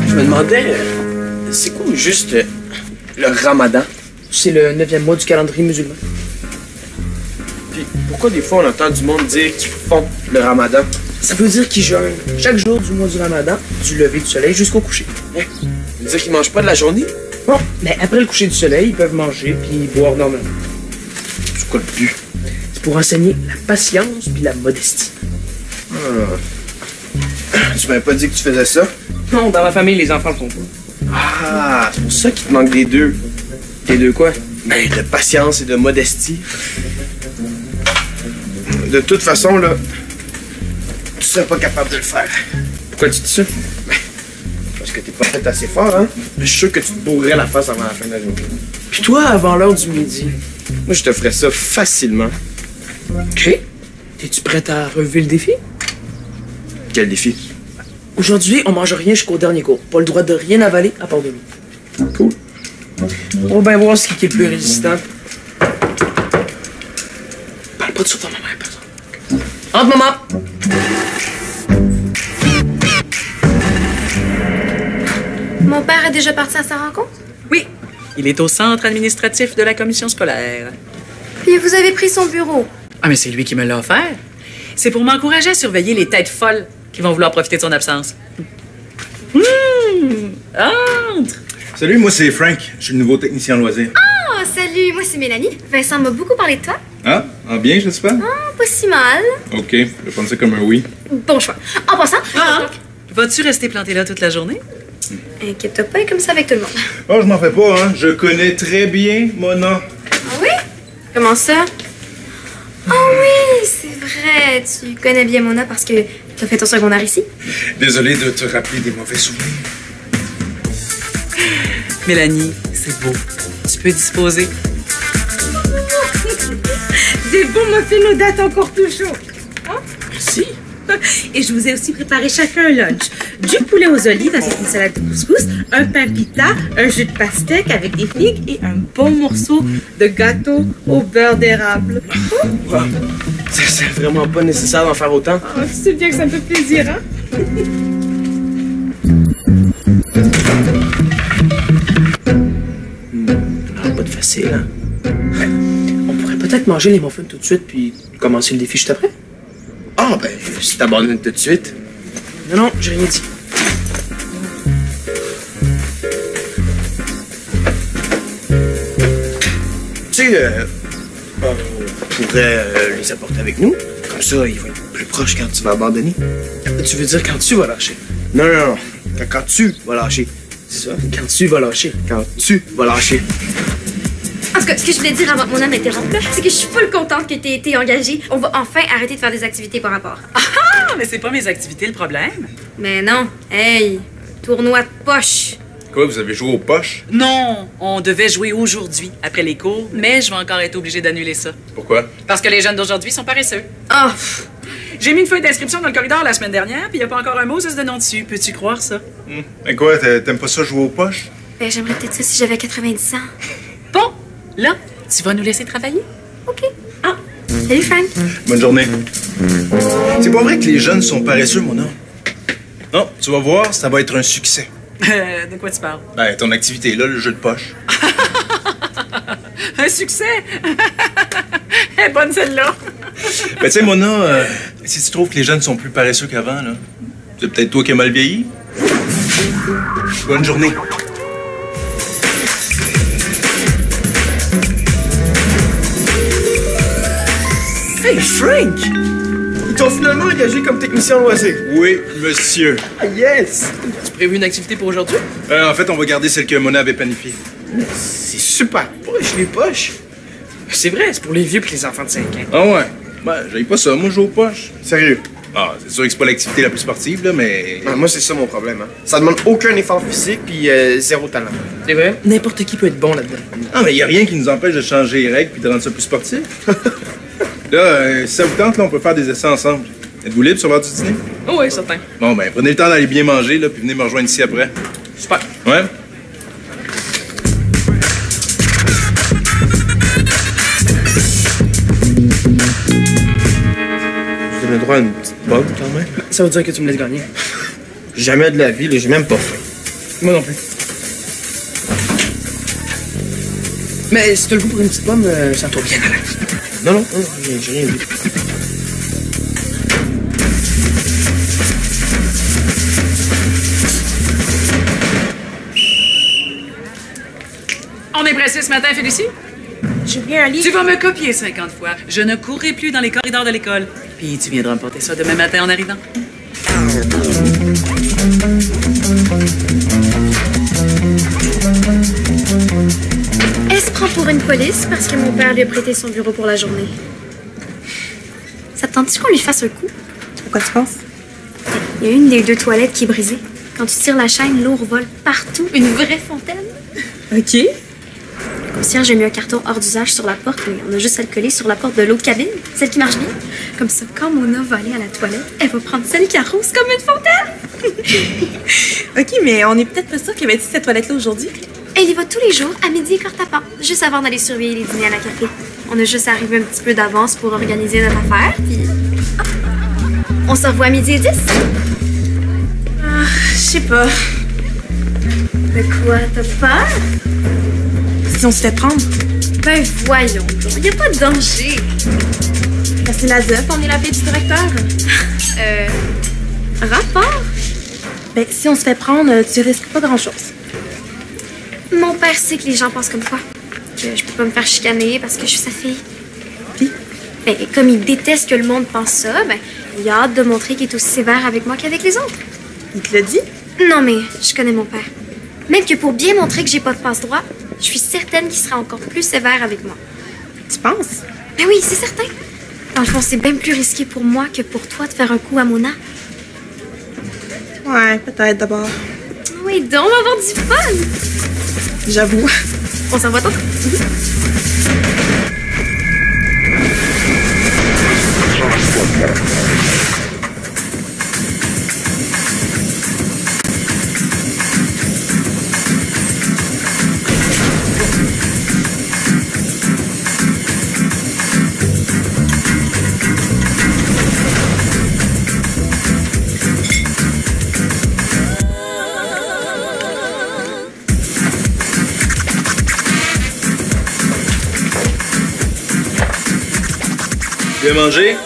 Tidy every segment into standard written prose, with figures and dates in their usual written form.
Je me demandais, c'est quoi juste le ramadan? C'est le 9e mois du calendrier musulman. Puis pourquoi des fois on entend du monde dire qu'ils font le ramadan? Ça veut dire qu'ils jeûnent chaque jour du mois du ramadan, du lever du soleil jusqu'au coucher. Hein? Ça veut dire qu'ils mangent pas de la journée? Bon, mais après le coucher du soleil, ils peuvent manger puis boire normalement. C'est quoi le but? C'est pour enseigner la patience puis la modestie. Tu m'avais pas dit que tu faisais ça? Non, dans ma famille, les enfants le font pas. Ah, c'est pour ça qu'il te manque les deux. Les deux quoi? Ben, de patience et de modestie. De toute façon, là, tu serais pas capable de le faire. Pourquoi tu dis ça? Parce que t'es pas fait assez fort, hein? Je suis sûr que tu te bourrerais la face avant la fin de la journée. Puis toi, avant l'heure du midi. Moi, je te ferais ça facilement. OK. T'es-tu prête à relever le défi? Quel défi? Aujourd'hui, on mange rien jusqu'au dernier cours. Pas le droit de rien avaler à part de l'eau. Cool. On va bien voir ce qui est le plus résistant. Parle pas de ça à ma mère, par exemple. Entre, maman! Mon père est déjà parti à sa rencontre? Oui, il est au centre administratif de la commission scolaire. Puis vous avez pris son bureau. Ah, mais c'est lui qui me l'a offert. C'est pour m'encourager à surveiller les têtes folles qui vont vouloir profiter de son absence. Entre! Salut, moi c'est Frank. Je suis le nouveau technicien loisir. Oh, salut, moi c'est Mélanie. Vincent m'a beaucoup parlé de toi. Ah, bien, j'espère? Ah, pas si mal. OK, je vais prendre ça comme un oui. Bon choix. En passant... Vas-tu rester planté là toute la journée? Inquiète-toi pas, comme ça avec tout le monde. Oh, je m'en fais pas, hein. Je connais très bien Mona. Ah oui? Comment ça? Ah oui, c'est vrai. Tu connais bien Mona parce que t'as fait ton secondaire ici. Désolé de te rappeler des mauvais souvenirs. Mélanie, c'est beau. Tu peux disposer. Des bons muffins aux dates encore plus chauds. Hein? Merci. Et je vous ai aussi préparé chacun un lunch. Du poulet aux olives avec une salade de couscous, un pain pita, un jus de pastèque avec des figues et un bon morceau de gâteau au beurre d'érable. Wow. C'est vraiment pas nécessaire d'en faire autant. Oh, tu sais bien que ça me fait plaisir, hein? Pas de facile, hein? On pourrait peut-être manger les muffins tout de suite puis commencer le défi juste après. Ah, ben, si t'abandonnes tout de suite. Non, j'ai rien dit. Tu sais, on pourrait les apporter avec nous. Comme ça, ils vont être plus proches quand tu vas abandonner. Tu veux dire quand tu vas lâcher? Non. Quand tu vas lâcher. C'est ça, quand tu vas lâcher. Quand tu vas lâcher. En tout cas, ce que je voulais dire avant que Mona m'interrompe, là, c'est que je suis full contente que t'aies été engagée. On va enfin arrêter de faire des activités par rapport. Ah, mais c'est pas mes activités le problème. Mais non, hey, tournoi de poche. Quoi, vous avez joué aux poches? Non, on devait jouer aujourd'hui, après les cours, mais je vais encore être obligée d'annuler ça. Pourquoi? Parce que les jeunes d'aujourd'hui sont paresseux. Oh, J'ai mis une feuille d'inscription dans le corridor la semaine dernière, puis il n'y a pas encore un mot de nom dessus. Peux-tu croire ça? Et quoi, t'aimes pas ça jouer aux poches? ben j'aimerais peut-être ça si j'avais 90 ans. Bon, là, tu vas nous laisser travailler? OK. Ah, salut Frank. Bonne journée. C'est pas vrai que les jeunes sont paresseux, Mona? Non, tu vas voir, ça va être un succès. De quoi tu parles? Ben, ton activité, là, le jeu de poche. Un succès? Elle est bonne celle-là. Ben, tu sais, Mona, si tu trouves que les jeunes sont plus paresseux qu'avant, là, c'est peut-être toi qui as mal vieilli. Bonne journée. Hey, Frank! Ils t'ont finalement engagé comme technicien loisir. Oui, monsieur. Ah, yes! Tu prévu une activité pour aujourd'hui? En fait, on va garder celle que Mona avait planifiée. C'est super poche, les poches. C'est vrai, c'est pour les vieux et les enfants de 5 ans. Ah ouais? Ben, j'aille pas ça. Moi, je joue aux poches. Sérieux? Ah, c'est sûr que c'est pas l'activité la plus sportive, là, mais... Ah, moi, c'est ça mon problème. Hein. Ça demande aucun effort physique puis zéro talent. C'est vrai? N'importe qui peut être bon là-dedans. Ah, mais y a rien qui nous empêche de changer les règles puis de rendre ça plus sportif. Là, si ça vous tente, là, on peut faire des essais ensemble. Êtes-vous libre sur l'heure du dîner? Oh, oui, certain. Bon, ben, prenez le temps d'aller bien manger, là, puis venez me rejoindre ici après. Super. Ouais? Je donne le droit à une petite bug quand même. Ça veut dire que tu me laisses gagner. Jamais de la vie, là, j'ai même pas faim. Moi non plus. Mais si t'as le goût pour une petite pomme, ça tombe bien à l'aise. Non, j'ai rien vu. On est pressé ce matin, Félicie? J'ai pris un livre. Tu vas me copier 50 fois. Je ne courrai plus dans les corridors de l'école. Puis tu viendras me porter ça demain matin en arrivant. Elle se prend pour une police parce que mon père lui a prêté son bureau pour la journée. Ça te tente-tu qu'on lui fasse un coup? Pourquoi tu penses? Il y a une des deux toilettes qui est brisée. Quand tu tires la chaîne, l'eau revole partout. Une vraie fontaine. OK. Le concierge a mis un carton hors d'usage sur la porte, mais on a juste à le coller sur la porte de l'autre cabine, celle qui marche bien. Comme ça, quand Mona va aller à la toilette, elle va prendre celle qui arrose comme une fontaine. OK, mais on est peut-être pas sûr qu'elle va être cette toilette-là aujourd'hui. Elle y va tous les jours, à midi et quart à part, juste avant d'aller surveiller les dîners à la café. On a juste arrivé un petit peu d'avance pour organiser notre affaire, puis... hop. On se revoit à midi et 10. Je sais pas. De quoi, t'as peur? Si on se fait prendre. Ben voyons, il y a pas de danger. Ben, c'est la ZEP, on est la fille du directeur. Rapport? Ben, si on se fait prendre, tu risques pas grand-chose. Mon père sait que les gens pensent comme quoi. Que je peux pas me faire chicaner parce que je suis sa fille. Puis? Ben, comme il déteste que le monde pense ça, ben, il a hâte de montrer qu'il est aussi sévère avec moi qu'avec les autres. Il te l'a dit? Non, mais je connais mon père. Même que pour bien montrer que j'ai pas de passe-droit, je suis certaine qu'il sera encore plus sévère avec moi. Tu penses? Ben oui, c'est certain. Dans le fond, c'est bien plus risqué pour moi que pour toi de faire un coup à Mona. Ouais, peut-être d'abord. Oui, donc, on va avoir du fun! J'avoue. On s'en va tantôt. Tu veux manger?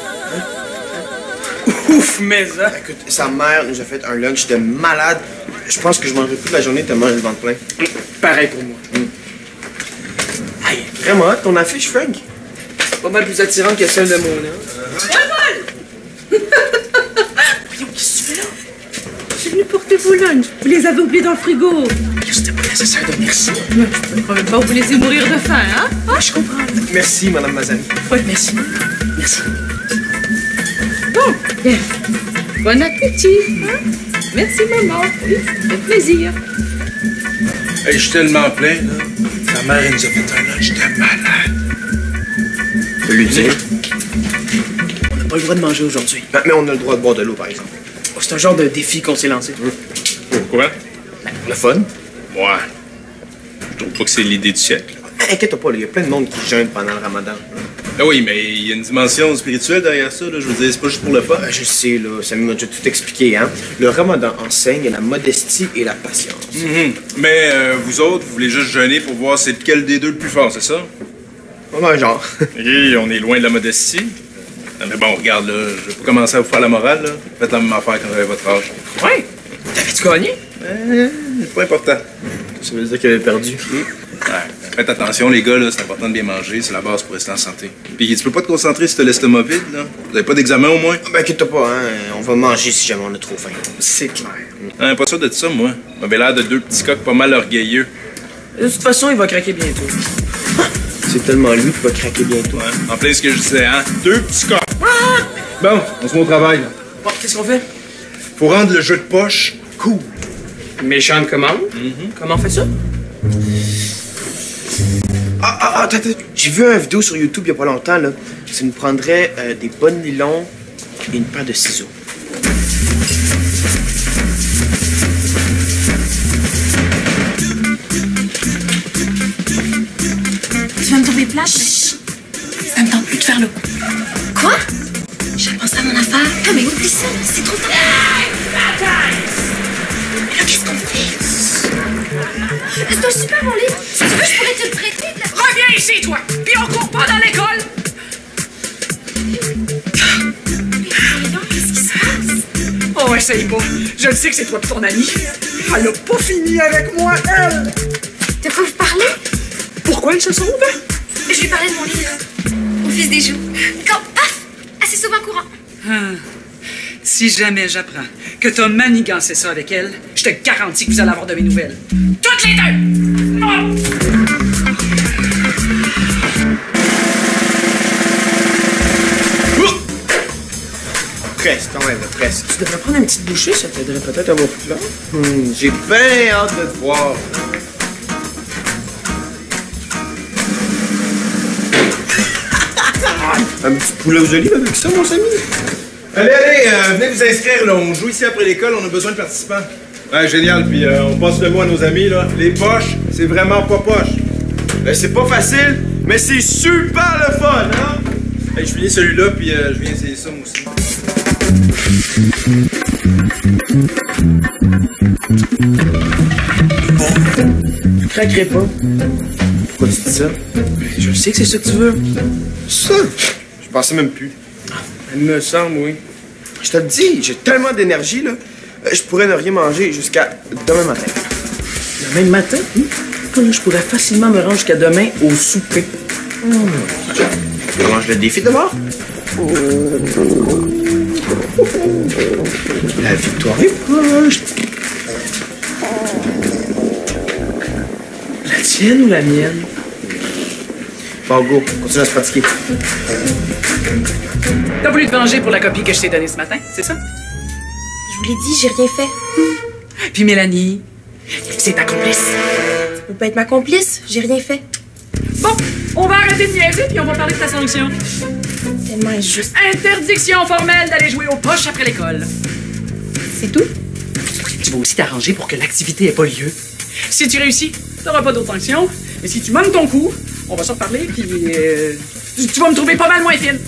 Ouf, mais ça! Écoute, sa mère nous a fait un lunch de malade. Je pense que je mangerai toute la journée tellement j'ai le ventre plein. Pareil pour moi. Hey, vraiment, ton affiche, Frank? Pas mal plus attirante que celle de Mona. Voyons, qu'est-ce que tu fais là? Je suis venue porter vos lunchs. Vous les avez oubliés dans le frigo. C'était pas nécessaire de merci. Je peux même pas vous laisser mourir de faim, hein? Ah, je comprends. Merci, Madame Mazani. Ouais, merci. Merci. Bon, bien. Bon appétit. Hein? Merci, maman. Oui, ça fait plaisir. Hey, je suis tellement plein, là. Ta mère, elle nous a fait un lunch de malade. Je peux lui dire. On n'a pas le droit de manger aujourd'hui. Mais on a le droit de boire de l'eau, par exemple. Oh, c'est un genre de défi qu'on s'est lancé. Pourquoi? Le fun? Ouais. Je trouve pas que c'est l'idée du siècle. Inquiète-toi pas, il y a plein de monde qui jeûne pendant le ramadan. Ah oui, mais il y a une dimension spirituelle derrière ça, là. Je veux dire, c'est pas juste pour le fun. Je sais, là, ça m'a déjà tout expliqué, hein. Le ramadan enseigne la modestie et la patience. Mais vous autres, vous voulez juste jeûner pour voir c'est lequel des deux le plus fort, c'est ça? Ouais, genre. Et on est loin de la modestie. Non, mais bon, regarde, là, je vais pas commencer à vous faire la morale, là. Faites la même affaire quand vous avez votre âge. Ouais. T'avais-tu gagné? C'est pas important. Ça veut dire qu'il avait perdu. Ouais. Faites attention, les gars, là, c'est important de bien manger, c'est la base pour rester en santé. Puis tu peux pas te concentrer si t'as l'estomac vide, là. Vous avez pas d'examen au moins? Ben, inquiète-toi pas, hein. On va manger si jamais on a trop faim. C'est clair. Hein, pas sûr de ça, moi. M'avait l'air de deux petits coqs pas mal orgueilleux. De toute façon, il va craquer bientôt. C'est tellement lui qui va craquer bientôt. Ouais. En plein ce que je disais, hein? Deux petits coqs. Bon, on se met au travail, là. Bon, qu'est-ce qu'on fait? Faut rendre le jeu de poche cool. Méchante commande? Comment on fait ça? Attends. J'ai vu une vidéo sur YouTube il y a pas longtemps, là. Ça nous prendrait des bonnes nylons et une paire de ciseaux. Tu vas me trouver plate? Chut! Ça me tente plus de faire le coup. Quoi? Je pense à mon affaire. Ah, mais oublie ça, c'est trop tard. Mais là, qu'est-ce qu'on fait? C'est un super bon livre. Si tu veux, je pourrais te le prêter. Reviens ici, toi! Puis on court pas dans l'école! Voyons, qu'est-ce qui se passe? Oh, essaye pas. Je le sais que c'est toi et ton ami. Elle a pas fini avec moi, elle! De quoi vous parlez? Pourquoi elle se sauve? Je lui parlais de mon livre. Au fils des joues. Quand, paf! Assez souvent courant. Ah. Si jamais j'apprends que t'as manigancé ça avec elle, je te garantis que vous allez avoir de mes nouvelles. Toutes les deux! Oh! Presque, quand même, presque. Tu devrais prendre une petite bouchée, ça t'aiderait peut-être à avoir plus clair. J'ai bien hâte de te voir. Un petit poulet aux olives avec ça, mon ami? Allez, venez vous inscrire, là. On joue ici après l'école, on a besoin de participants. Ouais, génial, puis on passe le mot à nos amis, là. Les poches, c'est vraiment pas poche. Ben, c'est pas facile, mais c'est super le fun, hein? Hey, je finis celui-là, puis je viens essayer ça, moi aussi. Je craquerai pas. Pourquoi tu dis ça? Je sais que c'est ça que tu veux. Ça? Je pensais même plus. Il me semble, oui. Je te le dis, j'ai tellement d'énergie, là. Je pourrais ne rien manger jusqu'à demain matin. Demain matin? Là, je pourrais facilement me rendre jusqu'à demain au souper. Je mange le défi d'abord. La victoire est proche. La tienne ou la mienne? Bon, go, continue à se pratiquer. T'as voulu te venger pour la copie que je t'ai donnée ce matin, c'est ça? Je vous l'ai dit, j'ai rien fait. Puis Mélanie, c'est ta complice. Ça peut pas être ma complice, j'ai rien fait. Bon, on va arrêter de niaiser puis on va parler de ta sanction. Tellement injuste. Interdiction formelle d'aller jouer aux poches après l'école. C'est tout? Tu vas aussi t'arranger pour que l'activité ait pas lieu. Si tu réussis, t'auras pas d'autres sanctions. Et si tu manques ton coup, on va s'en reparler puis tu vas me trouver pas mal moins fine.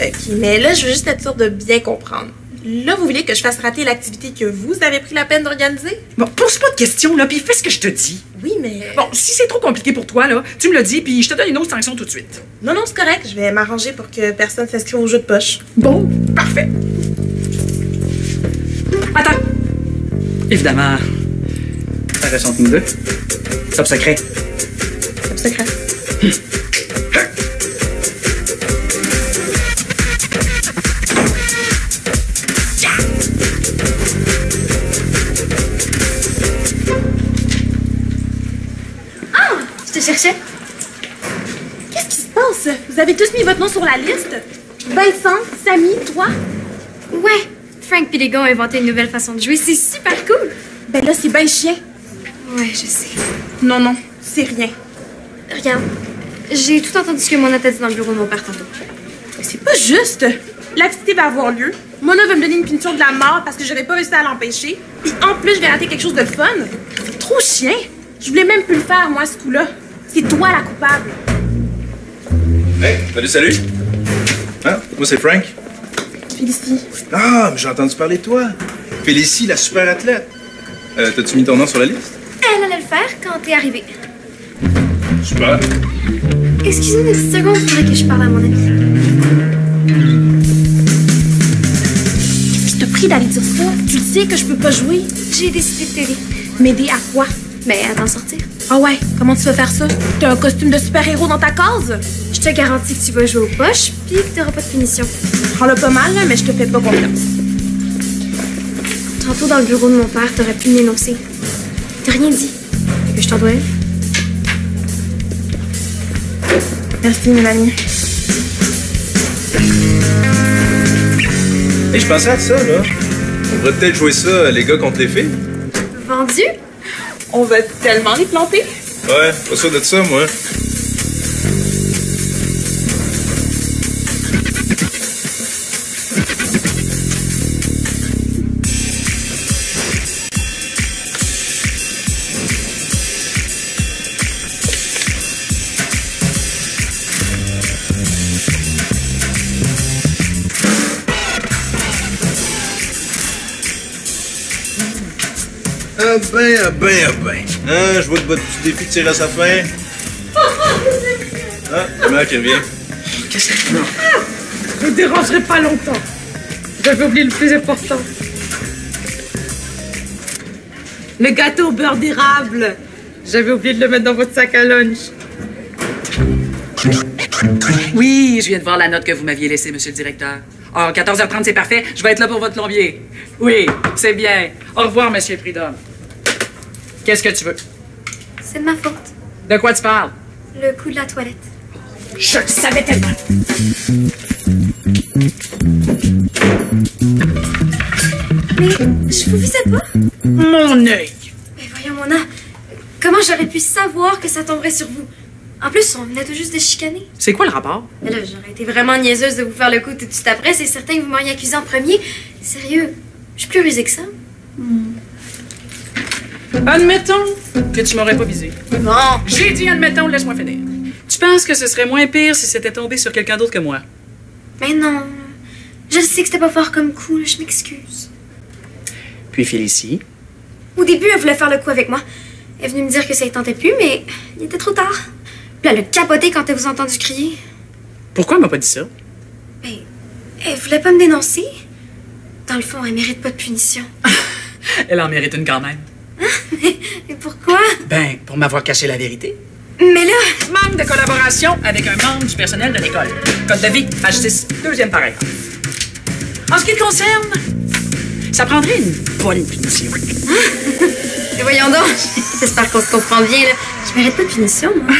Ok, mais là, je veux juste être sûre de bien comprendre. Là, vous voulez que je fasse rater l'activité que vous avez pris la peine d'organiser? Bon, pose pas de questions, là, puis fais ce que je te dis. Oui, mais... Bon, si c'est trop compliqué pour toi, là, tu me le dis, puis je te donne une autre sanction tout de suite. Non, c'est correct. Je vais m'arranger pour que personne s'inscrive au jeu de poche. Bon, parfait. Attends. Évidemment, ça reste entre nous deux. Top secret. Top secret. Je te cherchais. Qu'est-ce qui se passe? Vous avez tous mis votre nom sur la liste? Vincent, Samy, toi? Ouais, Frank et les gars ont inventé une nouvelle façon de jouer. C'est super cool. Ben là, c'est ben chien. Ouais, je sais. Non, c'est rien. Regarde, j'ai tout entendu ce que Mona t'a dit dans le bureau de mon père tantôt. C'est pas juste. L'activité va avoir lieu. Mona va me donner une punition de la mort parce que j'aurais pas réussi à l'empêcher. Puis en plus, je vais rater quelque chose de fun. C'est trop chien. Je voulais même plus le faire, moi, ce coup-là. C'est toi la coupable. Hey, salut. Hein? Moi, c'est Frank. Félicie. Ah, mais j'ai entendu parler de toi. Félicie, la super athlète. T'as-tu mis ton nom sur la liste? Elle allait le faire quand t'es arrivé. Super. Excuse-moi une petite seconde, faudrait que je parle à mon ami. Qu'est-ce qui t'a pris d'aller dire ça? Tu le sais que je peux pas jouer. J'ai décidé de t'aider. M'aider à quoi? Ben, à t'en sortir. Ah ouais, comment tu vas faire ça? T'as un costume de super-héros dans ta case? Je te garantis que tu vas jouer aux poches, puis que t'auras pas de punition. Prends-le pas mal, là, mais je te fais pas confiance. Tantôt, dans le bureau de mon père, t'aurais pu m'énoncer. T'as rien dit. Fait que je t'en dois une. Merci, Mélanie. Hey, je pensais à ça, là. On pourrait peut-être jouer ça, les gars contre les filles. Vendu? On va tellement les planter. Ouais, pas sûr de ça, moi. Hein, je vois que votre petit défi tire à sa fin. Ah, la mère qui revient. Qu'est-ce que c'est? Non. Je vous dérangerai pas longtemps. J'avais oublié le plus important. Le gâteau au beurre d'érable. J'avais oublié de le mettre dans votre sac à lunch. Oui, je viens de voir la note que vous m'aviez laissée, monsieur le directeur. Ah, 14h30, c'est parfait. Je vais être là pour votre plombier. Oui, c'est bien. Au revoir, monsieur Prudhomme. Qu'est-ce que tu veux? C'est de ma faute. De quoi tu parles? Le coup de la toilette. Je le savais tellement. Mais je vous visais pas. Mon œil. Mais voyons, Mona, comment j'aurais pu savoir que ça tomberait sur vous? En plus, on venait tout juste de chicaner. C'est quoi le rapport? Mais là, j'aurais été vraiment niaiseuse de vous faire le coup tout de suite après. C'est certain que vous m'auriez accusé en premier. Sérieux, je suis plus rusée que ça. Admettons que tu m'aurais pas visé. Bon. J'ai dit admettons, laisse-moi finir. Tu penses que ce serait moins pire si c'était tombé sur quelqu'un d'autre que moi? Mais non. Je sais que c'était pas fort comme coup, là, je m'excuse. Puis Félicie? Au début, elle voulait faire le coup avec moi. Elle est venue me dire que ça ne tentait plus, mais il était trop tard. Puis elle a capoté quand elle vous a entendu crier. Pourquoi elle m'a pas dit ça? Ben, elle voulait pas me dénoncer. Dans le fond, elle mérite pas de punition. Elle en mérite une quand même. Mais pourquoi? Ben, pour m'avoir caché la vérité. Mais là... Manque de collaboration avec un membre du personnel de l'école. Code de vie, page 6, deuxième paragraphe. En ce qui te concerne, ça prendrait une bonne punition. Mais voyons donc, j'espère qu'on se comprend bien, là. Je mérite pas de punition, moi.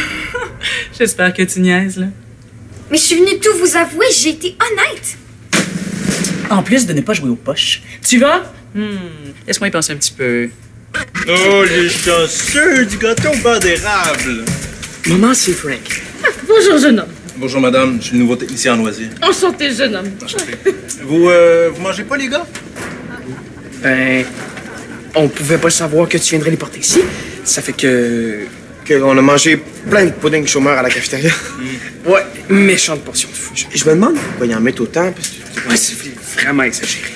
J'espère que tu niaises, là. Mais je suis venue tout vous avouer, j'ai été honnête. En plus de ne pas jouer aux poches. Tu vas? Laisse-moi y penser un petit peu. Oh, les chanceux du gâteau au beurre d'érable. Maman, c'est Frank. Bonjour, jeune homme. Bonjour, madame. Je suis le nouveau technicien en loisirs. Enchanté, jeune homme. Enchanté. Vous mangez pas, les gars? Ben, on pouvait pas savoir que tu viendrais les porter ici. Ça fait que... On a mangé plein de pudding chômeur à la cafétéria. Ouais, méchante portion de fou. Je me demande pourquoi ils en mettent autant, parce que... Ouais, c'est vraiment exagéré.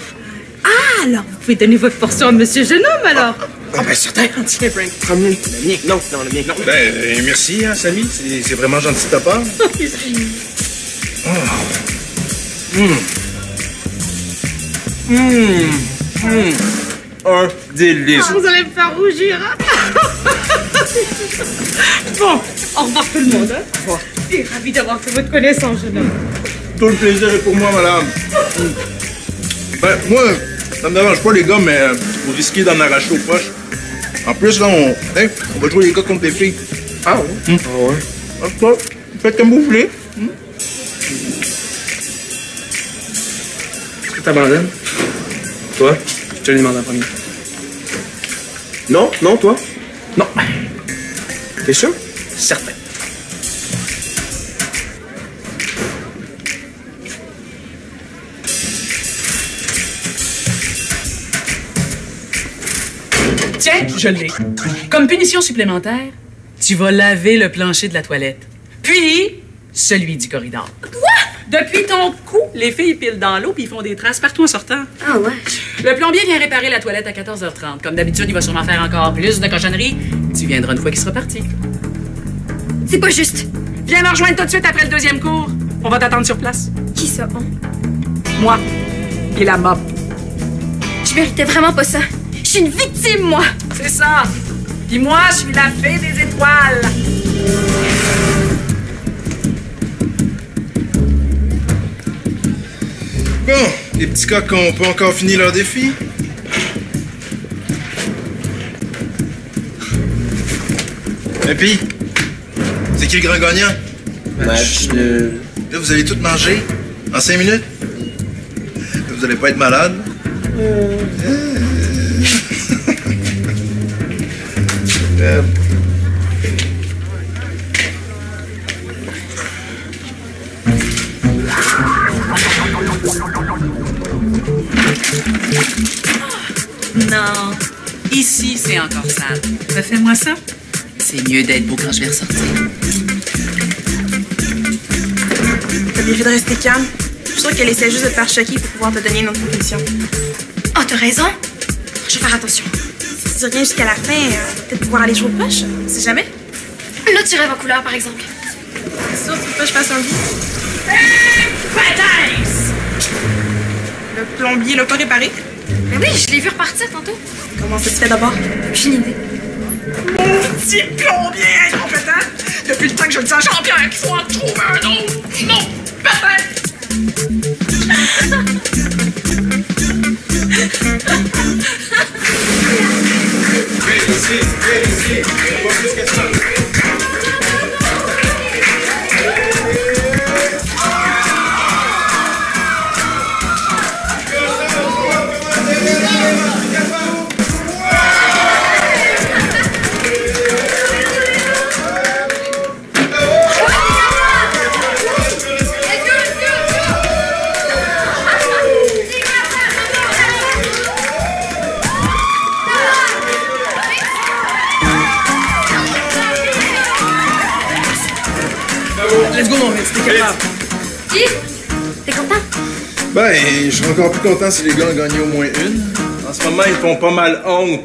Ah, alors, vous pouvez donner votre portion à monsieur jeune homme, alors. Ah ben certain. Tiens, Frank. Prends-le. Le mien. Non, le mien. Non. Ben, merci, hein, Samy. C'est vraiment gentil de ta part. Un délice. Ah, vous allez me faire rougir, hein? Bon, au revoir tout le monde, hein? Bon. Je suis ravie d'avoir fait votre connaissance, jeune homme. Tout le plaisir est pour moi, madame. Ben, moi, ça me dérange pas, les gars, mais vous risquez d'en arracher aux poches. En plus, là, on va jouer les gars contre les filles. Ah ouais? Ah ouais? En tout cas, faites comme vous voulez. Est-ce que t'abandonnes? Toi? Je te le demande en premier. Non, toi? Non. T'es sûr? Certain. Tiens, je l'ai. Comme punition supplémentaire, tu vas laver le plancher de la toilette. Puis, celui du corridor. Quoi? Depuis ton coup, les filles pilent dans l'eau puis ils font des traces partout en sortant. Ah ouais? Le plombier vient réparer la toilette à 14h30. Comme d'habitude, il va sûrement faire encore plus de cochonneries. Tu viendras une fois qu'il sera parti. C'est pas juste. Viens me rejoindre tout de suite après le deuxième cours. On va t'attendre sur place. Qui ça, on? Moi et la mop. Je méritais vraiment pas ça. Je suis une victime, moi. C'est ça. Puis moi, je suis la fée des étoiles. Bon, les petits coqs ont pas encore fini leur défi. Et puis, c'est qui le grand gagnant? Match de... Là, vous allez tout manger en 5 minutes? Vous allez pas être malade? Non. Ici, c'est encore sale. Refais-moi ça. C'est mieux d'être beau quand je vais ressortir. T'as bien fait de rester calme. Je suis sûre qu'elle essaie juste de te faire choquer pour pouvoir te donner une autre proposition. Oh, t'as raison. Je vais faire attention. Si tu reviens jusqu'à la fin, peut-être pouvoir aller jouer au poche. On sait jamais. Là, tu rêves en couleur, par exemple. C'est sûr, tu veux pas que je fasse un bout? Le plombier l'a pas réparé? Mais oui, je l'ai vu repartir tantôt. Comment ça se fait d'abord? Aucune idée. Petit plombier incompétent! Depuis le temps que je le dis à Jean-Pierre qu'il faut en trouver un autre! Non! Peut-être! Ici. Pas plus que ça. Let's go, mon Vince, t'es capable. Qui? T'es content? Ben, je serais encore plus content si les gars ont gagné au moins une. En ce moment, ils font pas mal honte.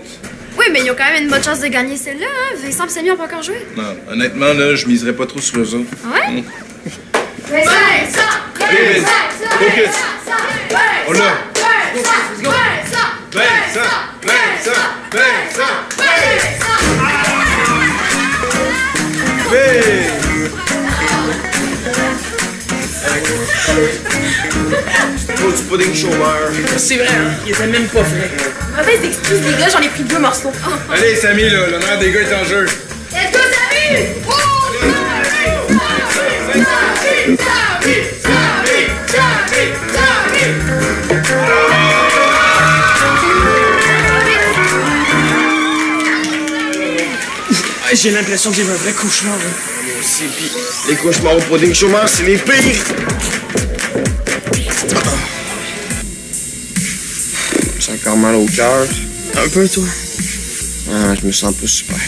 Oui, mais ils ont quand même une bonne chance de gagner celle-là, hein? Vincent et Samy ont pas encore joué. Non, honnêtement, là, je miserais pas trop sur eux autres. Ouais? Focus! On l'a! C'est du pudding chômeur. C'est vrai, hein? Il était même pas frais. Mauvaise excuse, les gars, j'en ai pris 2 morceaux. Allez, Samy, là, l'honneur des gars est en jeu. Let's go, Samy! J'ai l'impression de vivre un vrai cauchemar. Hein. Moi aussi, pis les cauchemars au pudding chômeur, c'est les pires. J'ai encore mal au cœur. Un peu, toi? Ah, je me sens pas super.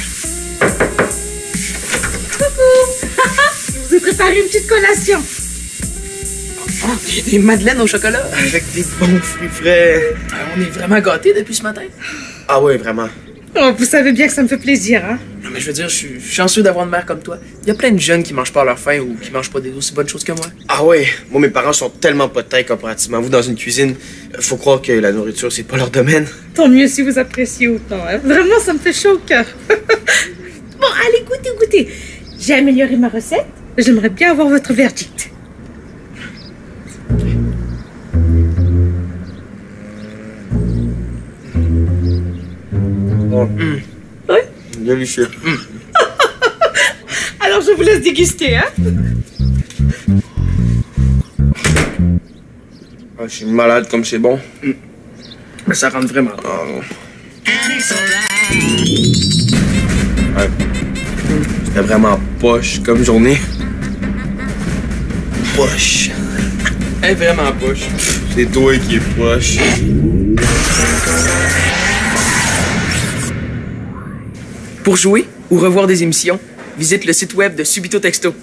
Je vous ai préparé une petite collation. Oh, des madeleines au chocolat. Avec des bons fruits frais. On est vraiment gâtés depuis ce matin. Ah ouais, vraiment. Oh, vous savez bien que ça me fait plaisir, hein? Non, mais je veux dire, je suis chanceux d'avoir une mère comme toi. Il y a plein de jeunes qui mangent pas à leur faim ou qui mangent pas des aussi bonnes choses que moi. Ah ouais, moi mes parents sont tellement pas de taille comparativement à vous dans une cuisine. Faut croire que la nourriture c'est pas leur domaine. Tant mieux si vous appréciez autant, hein? Vraiment, ça me fait chaud au cœur. Bon, allez, goûtez. J'ai amélioré ma recette. J'aimerais bien avoir votre verdict. Bon. Ouais. Délicieux. Alors, je vous laisse déguster, hein? Ah, je suis malade comme c'est bon. Mais ça rentre vraiment. Ah non. Ouais. C'était vraiment poche comme journée. Poche. Elle est vraiment poche. C'est toi qui es poche. Pour jouer ou revoir des émissions, visite le site web de Subito Texto.